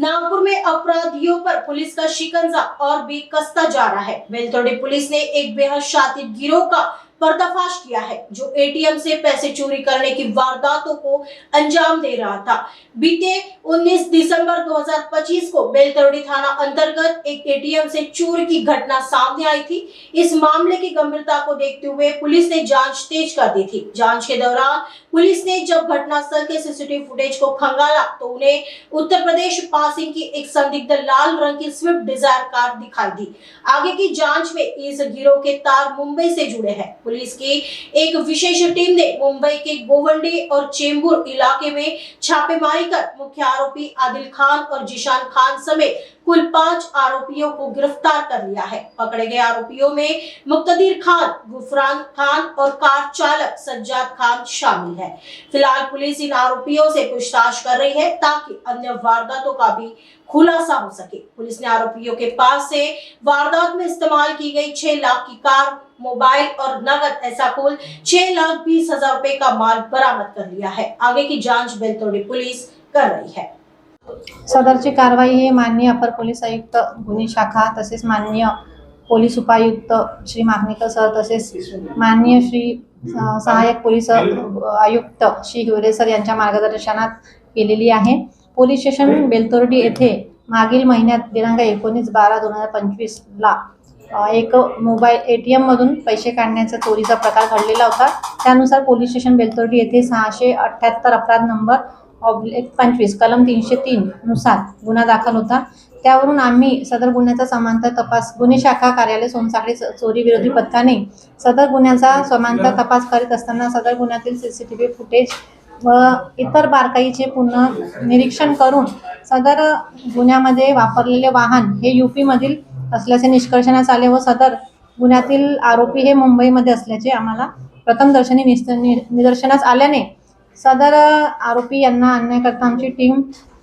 नागपुर में अपराधियों पर पुलिस का शिकंजा और भी कसता जा रहा है। बेलतोड़ी पुलिस ने एक बेहद शातिर गिरोह का पर्दाफाश किया है जो एटीएम से पैसे चोरी करने की वारदातों को अंजाम दे रहा था। बीते 19 दिसंबर 2025 को बेलतोड़ी थाना अंतर्गत एक एटीएम से चोरी की घटना सामने आई थी। इस मामले की गंभीरता को देखते हुए पुलिस ने जांच तेज कर दी थी। जांच के दौरान पुलिस ने जब घटनास्थल के सीसीटीवी फुटेज को खंगाला तो उन्हें उत्तर प्रदेश पासिंग की एक संदिग्ध लाल रंग की स्विफ्ट डिजायर कार दिखाई दी। आगे की जांच में इस गिरोह के तार मुंबई से जुड़े हैं। पुलिस की एक विशेष टीम ने मुंबई के गोवंडी और चेंबूर इलाके में छापेमारी कर मुख्य आरोपी आदिल खान और जिशान खान समेत कुल 5 आरोपियों को गिरफ्तार कर लिया है। पकड़े गए आरोपियों में मुक्तदीर खान, गुफरान खान और कार चालक सज्जाद खान शामिल है। फिलहाल पुलिस इन आरोपियों से पूछताछ कर रही है ताकि अन्य वारदातों का भी खुलासा हो सके। पुलिस ने आरोपियों के पास से वारदात में इस्तेमाल की गई 6 लाख की कार, मोबाइल और नगद ऐसा कुल 6,20,000 रुपए का माल बरामद कर लिया है। आगे की जांच बेलतोड़ी पुलिस कर रही है। सदरची कारवाई हे माननीय अपर पोलीस आयुक्त गुन्हे शाखा तसेच माननीय पोलीस उपायुक्त श्री मागणेकर सर तसेच माननीय श्री सहाय्यक पोलीस आयुक्त श्री हिवरे सर यांच्या मार्गदर्शनात केलेली आहे। पोलीस स्टेशन बेलतोर्डी येथे मागील महिन्यात दिनांक 19/12/2025 ला एक मोबाईल एटीएम मधून पैसे काढण्याचा चोरीचा प्रकार घडलेला होता। त्यानुसार पोलीस स्टेशन बेलतोर्डी येथे 678 अपराध नंबर /25 कलम 303 नुसार गुन्हा दाखल होता। त्यावरून आम्ही सदर गुन्ह्याचा समांतर तपास गुन्हे शाखा कार्यालय सोनसाखळी चोरी विरोधी पथकाने सदर गुन्ह्याचा समांतर तपास करीत असताना सदर गुन्ह्यातील सीसीटीव्ही फुटेज व इतर बारकाईचे पुन्हा निरीक्षण करून सदर गुन्ह्यामध्ये वापरलेले वाहन हे यूपी मधील असल्याचे निष्कर्षणास आले व सदर गुन्ह्यातील आरोपी हे मुंबईमध्ये असल्याचे आम्हाला प्रथमदर्शनी निदर्शनास आल्याने सदर आरोपी यांना आणण्याकरता आमची टीम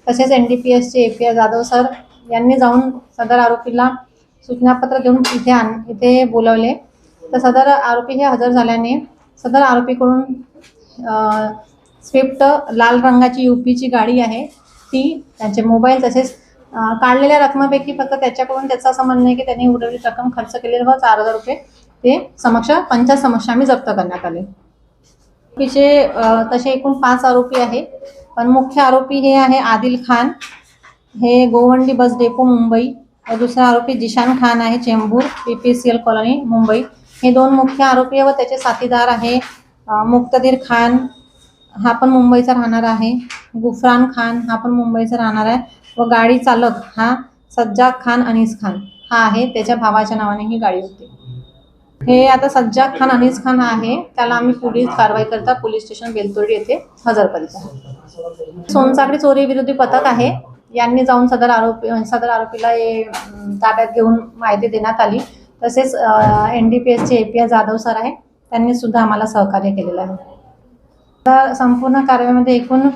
तसेच एनडीपीएसचे एपीआय जाधव सर यांनी जाऊन सदर आरोपीला सूचनापत्र देऊन इथे बोलवले। तर सदर आरोपी हे हजर झाल्याने सदर आरोपीकडून स्विफ्ट लाल रंगाची यूपीची गाडी आहे ती, त्यांचे मोबाईल तसेच काढलेल्या रकमेपैकी फक्त त्याच्याकडून त्याचा असं म्हणणं आहे की त्यांनी उर्वरित रक्कम खर्च केलेली व 4,000 रुपये ते पंचासमक्ष आम्ही जप्त करण्यात आले। तसे एकूण 5 आरोपी आहे, पण मुख्य आरोपी हे आहे आदिल खान, हे गोवंडी बस डेपो मुंबई, व दुसरा आरोपी जिशान खान आहे चेंबूर पीपीसीएल कॉलनी मुंबई। हे 2 मुख्य आरोपी आहे व त्याचे साथीदार आहे मुक्तदीर खान, हा पण मुंबईचा राहणार आहे, गुफरान खान हा पण मुंबईचा राहणार आहे व गाडी चालक हा सज्जाद खान अनीस खान हा आहे, त्याच्या भावाच्या नावाने ही गाडी होती। हे आता सज्जाद खान अनीस खान आहे, त्याला आम्ही पुढील कारवाई करता पोलीस स्टेशन बेलतोर्डी येथे हजर करीत आहोत। सोनसाखळी चोरी विरोधी पथक आहे, यांनी जाऊन सदर आरोपीला ताब्यात घेऊन माहिती देण्यात आली। तसेच एनडीपीएसचे एपीआय जाधव सर आहे, त्यांनी सुद्धा आम्हाला सहकार्य केलेलं आहे। तर संपूर्ण कारवाईमध्ये एकूण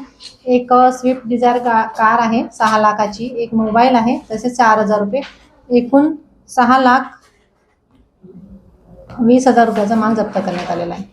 एक स्विफ्ट डिझायर कार आहे 6 लाखाची, एक मोबाईल आहे तसेच 4,000 रुपये, एकूण 6,20,000 रुपयाचा माल जप्त करण्यात आलेला आहे।